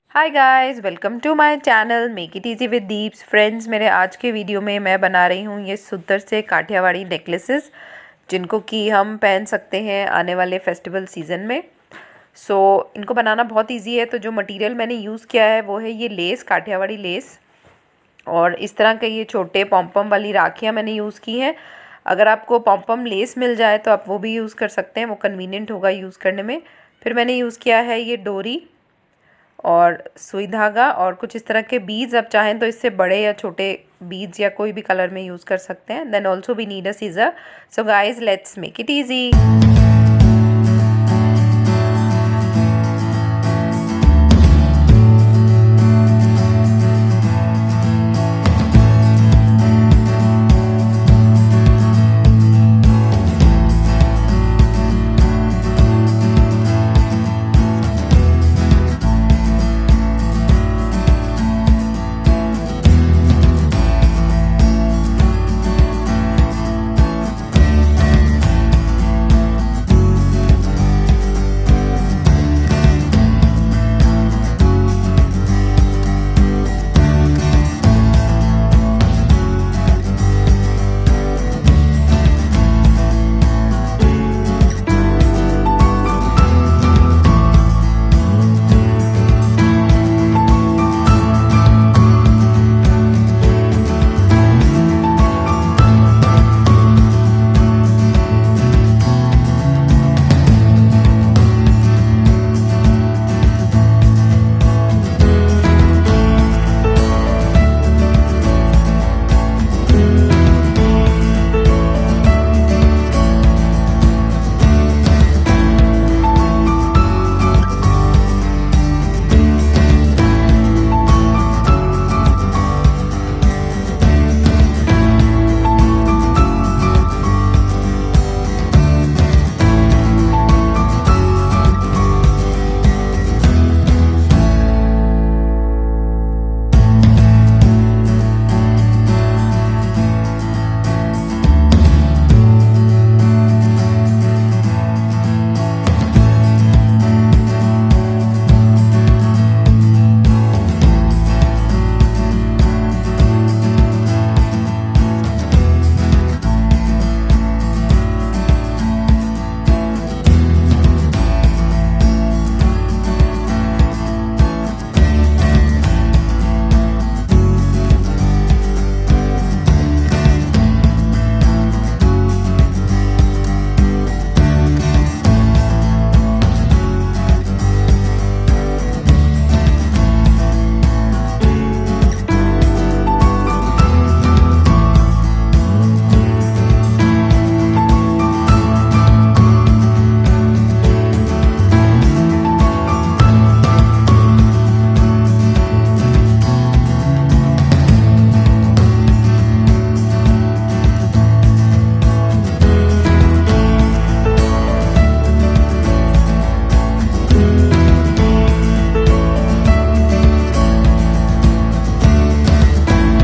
Hi guys, welcome to my channel make it easy with Deeps. Friends, मेरे आज के video में मैं बना रही हूँ ये सुंदर से काठियावाड़ी नेकलेसेस, जिनको कि हम पहन सकते हैं आने वाले फेस्टिवल सीज़न में। इनको बनाना बहुत इजी है। तो जो मटेरियल मैंने यूज़ किया है वो है ये लेस, काठियावाड़ी लेस, और इस तरह के ये छोटे पॉम्पम वाली राखियाँ मैंने यूज़ की हैं। अगर आपको पॉम्पम लेस मिल जाए तो आप वो भी यूज़ कर सकते हैं, वो कन्वीनियंट होगा यूज़ करने में। फिर मैंने यूज़ किया है ये डोरी और सुई धागा और कुछ इस तरह के बीड्स। आप चाहें तो इससे बड़े या छोटे बीड्स या कोई भी कलर में यूज़ कर सकते हैं। Then also we need a scissor. So guys, let's make it easy.